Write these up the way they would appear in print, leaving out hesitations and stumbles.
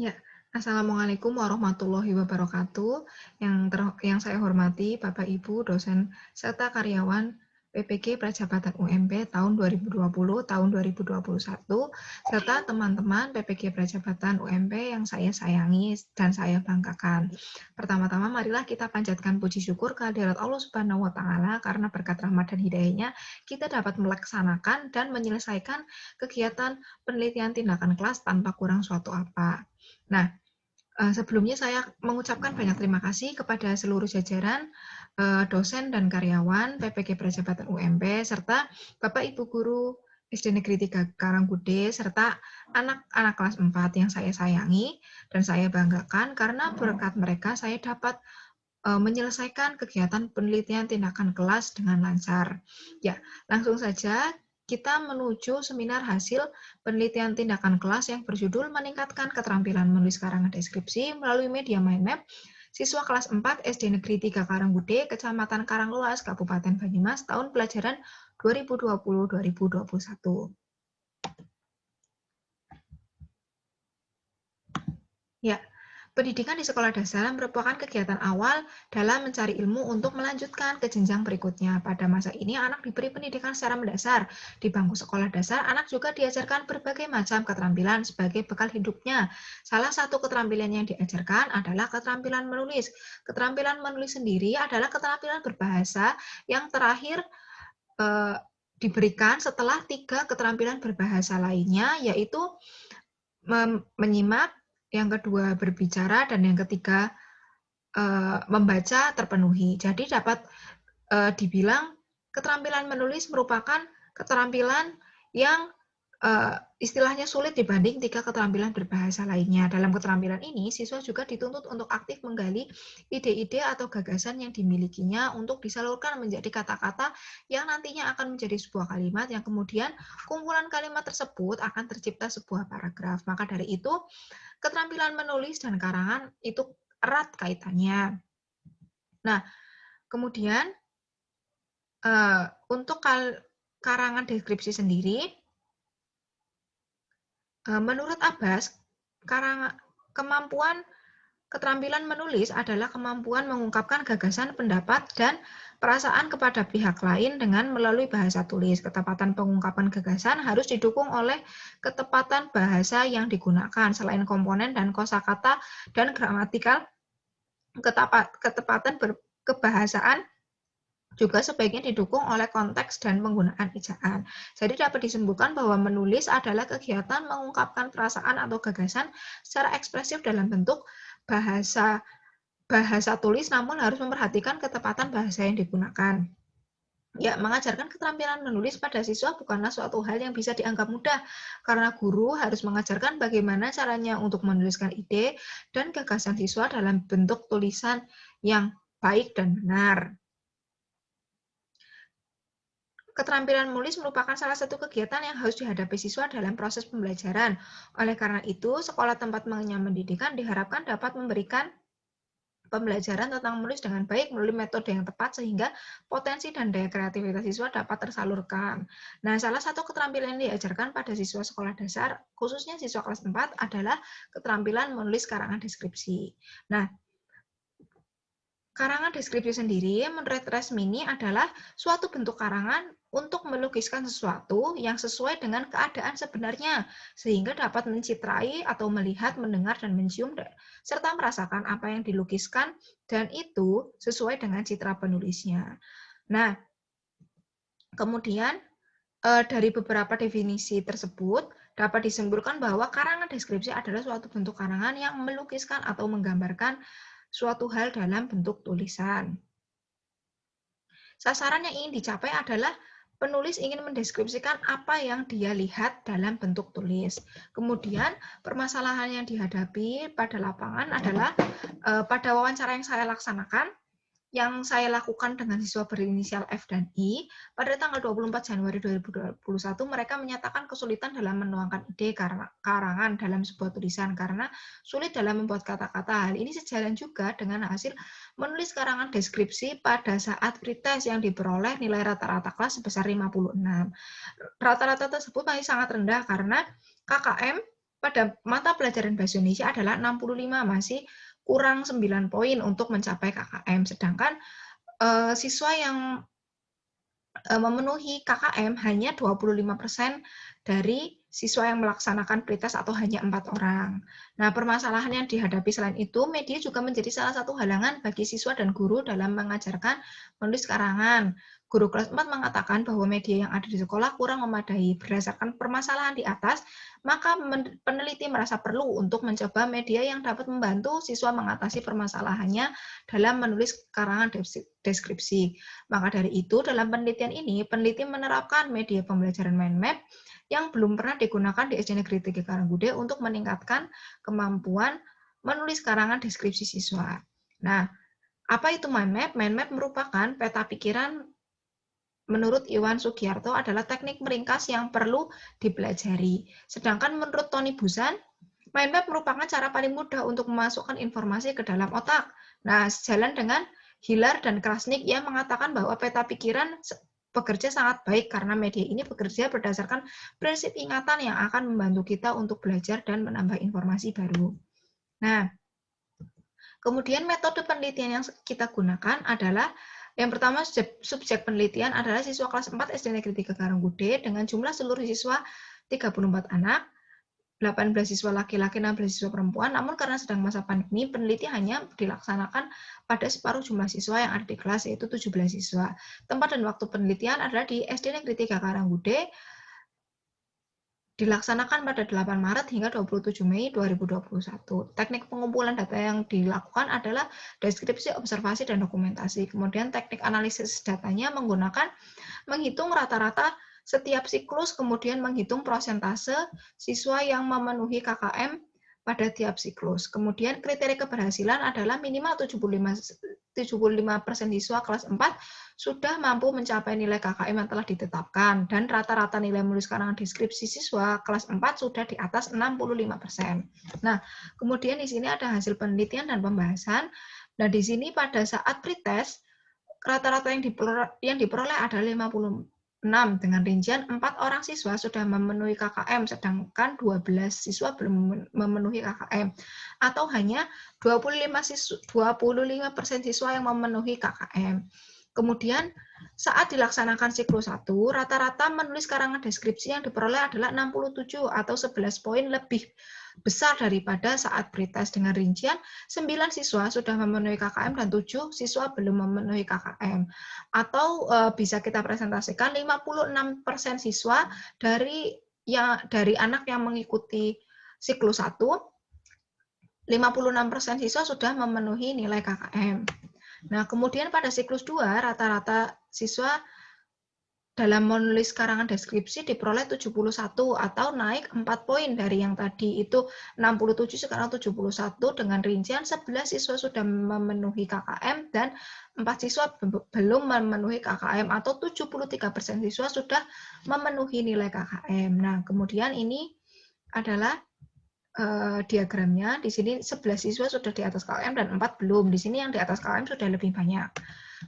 Ya, Assalamualaikum warahmatullahi wabarakatuh. Yang saya hormati Bapak Ibu dosen serta karyawan PPG Prajabatan UMP tahun 2020 tahun 2021 serta teman-teman PPG Prajabatan UMP yang saya sayangi dan saya banggakan. Pertama-tama marilah kita panjatkan puji syukur kehadirat Allah Subhanahu wa taala karena berkat rahmat dan hidayahnya kita dapat melaksanakan dan menyelesaikan kegiatan penelitian tindakan kelas tanpa kurang suatu apa. Nah, sebelumnya saya mengucapkan banyak terima kasih kepada seluruh jajaran, dosen dan karyawan PPG Prajabatan UMP, serta Bapak Ibu Guru SD Negeri 3 Karanggude, serta anak-anak kelas 4 yang saya sayangi dan saya banggakan karena berkat mereka saya dapat menyelesaikan kegiatan penelitian tindakan kelas dengan lancar. Ya, langsung saja kita menuju seminar hasil penelitian tindakan kelas yang berjudul meningkatkan keterampilan menulis karangan deskripsi melalui media mind map siswa kelas 4 SD Negeri 3 Karanggude, Kecamatan Karangluas, Kabupaten Banyumas, tahun pelajaran 2020-2021. Ya, pendidikan di sekolah dasar merupakan kegiatan awal dalam mencari ilmu untuk melanjutkan ke jenjang berikutnya. Pada masa ini, anak diberi pendidikan secara mendasar. Di bangku sekolah dasar, anak juga diajarkan berbagai macam keterampilan sebagai bekal hidupnya. Salah satu keterampilan yang diajarkan adalah keterampilan menulis. Keterampilan menulis sendiri adalah keterampilan berbahasa yang terakhir eh, diberikan setelah 3 keterampilan berbahasa lainnya, yaitu menyimak, yang kedua berbicara, dan yang ketiga membaca terpenuhi. Jadi dapat dibilang keterampilan menulis merupakan keterampilan yang istilahnya sulit dibanding 3 keterampilan berbahasa lainnya. Dalam keterampilan ini, siswa juga dituntut untuk aktif menggali ide-ide atau gagasan yang dimilikinya untuk disalurkan menjadi kata-kata yang nantinya akan menjadi sebuah kalimat yang kemudian kumpulan kalimat tersebut akan tercipta sebuah paragraf. Maka dari itu, keterampilan menulis dan karangan itu erat kaitannya. Nah, kemudian untuk karangan deskripsi sendiri, menurut Abbas, kemampuan keterampilan menulis adalah kemampuan mengungkapkan gagasan, pendapat, dan perasaan kepada pihak lain dengan melalui bahasa tulis. Ketepatan pengungkapan gagasan harus didukung oleh ketepatan bahasa yang digunakan. Selain komponen dan kosakata dan gramatikal, ketepatan kebahasaan juga sebaiknya didukung oleh konteks dan penggunaan ejaan. Jadi dapat disimpulkan bahwa menulis adalah kegiatan mengungkapkan perasaan atau gagasan secara ekspresif dalam bentuk bahasa tulis, namun harus memperhatikan ketepatan bahasa yang digunakan. Ya, mengajarkan keterampilan menulis pada siswa bukanlah suatu hal yang bisa dianggap mudah, karena guru harus mengajarkan bagaimana caranya untuk menuliskan ide dan gagasan siswa dalam bentuk tulisan yang baik dan benar. Keterampilan menulis merupakan salah satu kegiatan yang harus dihadapi siswa dalam proses pembelajaran. Oleh karena itu, sekolah tempat mengenyam pendidikan diharapkan dapat memberikan pembelajaran tentang menulis dengan baik melalui metode yang tepat sehingga potensi dan daya kreativitas siswa dapat tersalurkan. Nah, salah satu keterampilan yang diajarkan pada siswa sekolah dasar, khususnya siswa kelas 4, adalah keterampilan menulis karangan deskripsi. Nah, karangan deskripsi sendiri menurut Resmini adalah suatu bentuk karangan untuk melukiskan sesuatu yang sesuai dengan keadaan sebenarnya, sehingga dapat mencitrai atau melihat, mendengar, dan mencium, serta merasakan apa yang dilukiskan, dan itu sesuai dengan citra penulisnya. Nah, kemudian dari beberapa definisi tersebut, dapat disimpulkan bahwa karangan deskripsi adalah suatu bentuk karangan yang melukiskan atau menggambarkan suatu hal dalam bentuk tulisan. Sasaran yang ingin dicapai adalah penulis ingin mendeskripsikan apa yang dia lihat dalam bentuk tulis. Kemudian permasalahan yang dihadapi pada lapangan adalah pada wawancara yang saya laksanakan, yang saya lakukan dengan siswa berinisial F dan I, pada tanggal 24 Januari 2021 mereka menyatakan kesulitan dalam menuangkan ide karangan dalam sebuah tulisan karena sulit dalam membuat kata-kata. Hal ini sejalan juga dengan hasil menulis karangan deskripsi pada saat pretest yang diperoleh nilai rata-rata kelas sebesar 56. Rata-rata tersebut masih sangat rendah karena KKM pada mata pelajaran Bahasa Indonesia adalah 65, masih kurang 9 poin untuk mencapai KKM. Sedangkan siswa yang memenuhi KKM hanya 25% dari siswa yang melaksanakan pretest atau hanya 4 orang. Nah, permasalahan yang dihadapi selain itu, media juga menjadi salah satu halangan bagi siswa dan guru dalam mengajarkan menulis karangan. Guru kelas 4 mengatakan bahwa media yang ada di sekolah kurang memadai. Berdasarkan permasalahan di atas, maka peneliti merasa perlu untuk mencoba media yang dapat membantu siswa mengatasi permasalahannya dalam menulis karangan deskripsi. Maka dari itu, dalam penelitian ini, peneliti menerapkan media pembelajaran mind map yang belum pernah digunakan di SD Negeri 3 Karanggude untuk meningkatkan kemampuan menulis karangan deskripsi siswa. Nah, apa itu mind map? Mind map merupakan peta pikiran menurut Iwan Sugiarto adalah teknik meringkas yang perlu dipelajari. Sedangkan menurut Tony Busan, mind map merupakan cara paling mudah untuk memasukkan informasi ke dalam otak. Nah, sejalan dengan Hiller dan Krasnik yang mengatakan bahwa peta pikiran bekerja sangat baik karena media ini bekerja berdasarkan prinsip ingatan yang akan membantu kita untuk belajar dan menambah informasi baru. Nah, kemudian metode penelitian yang kita gunakan adalah yang pertama, subjek penelitian adalah siswa kelas 4 SD Negeri 3 Karanggude dengan jumlah seluruh siswa 34 anak, 18 siswa laki-laki, 16 siswa perempuan, namun karena sedang masa pandemi, penelitian hanya dilaksanakan pada separuh jumlah siswa yang ada di kelas, yaitu 17 siswa. Tempat dan waktu penelitian adalah di SD Negeri 3 Karanggude, dilaksanakan pada 8 Maret hingga 27 Mei 2021. Teknik pengumpulan data yang dilakukan adalah deskripsi, observasi, dan dokumentasi. Kemudian teknik analisis datanya menggunakan menghitung rata-rata setiap siklus, kemudian menghitung persentase siswa yang memenuhi KKM pada tiap siklus. Kemudian kriteria keberhasilan adalah minimal 75% siswa kelas 4 sudah mampu mencapai nilai KKM yang telah ditetapkan, dan rata-rata nilai menulis karangan deskripsi siswa kelas 4 sudah di atas 65%. Nah, kemudian di sini ada hasil penelitian dan pembahasan. Nah, di sini pada saat pretest, rata-rata yang diperoleh adalah 56 dengan rincian 4 orang siswa sudah memenuhi KKM, sedangkan 12 siswa belum memenuhi KKM, atau hanya 25% siswa yang memenuhi KKM. Kemudian saat dilaksanakan siklus 1, rata-rata menulis karangan deskripsi yang diperoleh adalah 67 atau 11 poin lebih besar daripada saat pretest dengan rincian 9 siswa sudah memenuhi KKM dan 7 siswa belum memenuhi KKM. Atau bisa kita presentasikan 56% siswa dari anak yang mengikuti siklus 1, 56% siswa sudah memenuhi nilai KKM. Nah, kemudian pada siklus 2, rata-rata siswa dalam menulis karangan deskripsi diperoleh 71 atau naik 4 poin dari yang tadi itu 67 sekarang 71 dengan rincian 11 siswa sudah memenuhi KKM dan 4 siswa belum memenuhi KKM atau 73% siswa sudah memenuhi nilai KKM. Nah, kemudian ini adalah diagramnya. Di sini 11 siswa sudah di atas KKM dan 4 belum. Di sini yang di atas KKM sudah lebih banyak.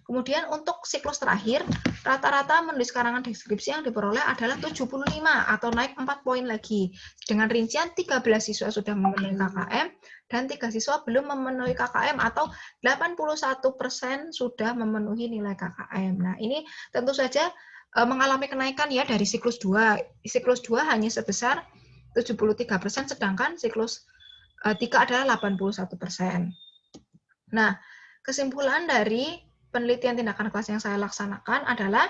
Kemudian untuk siklus terakhir, rata-rata menulis karangan deskripsi yang diperoleh adalah 75 atau naik 4 poin lagi. Dengan rincian 13 siswa sudah memenuhi KKM dan 3 siswa belum memenuhi KKM atau 81% sudah memenuhi nilai KKM. Nah, ini tentu saja mengalami kenaikan ya dari siklus 2. Siklus 2 hanya sebesar 73%, sedangkan siklus 3 adalah 81%. Nah, kesimpulan dari penelitian tindakan kelas yang saya laksanakan adalah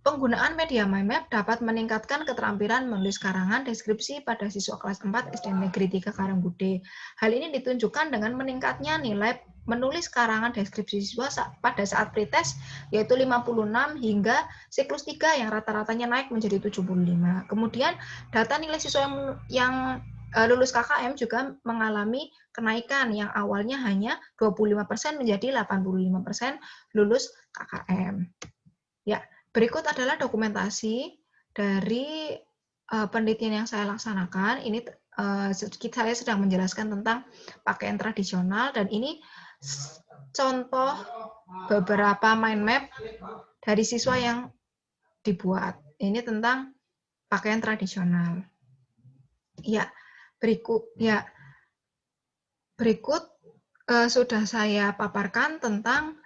penggunaan media mind map dapat meningkatkan keterampilan menulis karangan deskripsi pada siswa kelas 4 SD Negeri 3 Karanggude. Hal ini ditunjukkan dengan meningkatnya nilai menulis karangan deskripsi siswa pada saat pretest, yaitu 56 hingga siklus 3 yang rata-ratanya naik menjadi 75. Kemudian data nilai siswa yang lulus KKM juga mengalami kenaikan yang awalnya hanya 25% menjadi 85% lulus KKM. Ya, berikut adalah dokumentasi dari penelitian yang saya laksanakan. Ini saya sedang menjelaskan tentang pakaian tradisional dan ini contoh beberapa mind map dari siswa yang dibuat. Ini tentang pakaian tradisional. Ya, berikut sudah saya paparkan tentang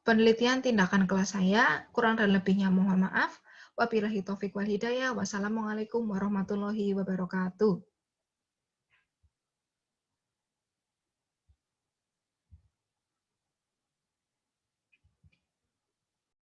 penelitian tindakan kelas saya. Kurang dan lebihnya mohon maaf. Wabillahi taufiq wal hidayah. Wassalamualaikum warahmatullahi wabarakatuh.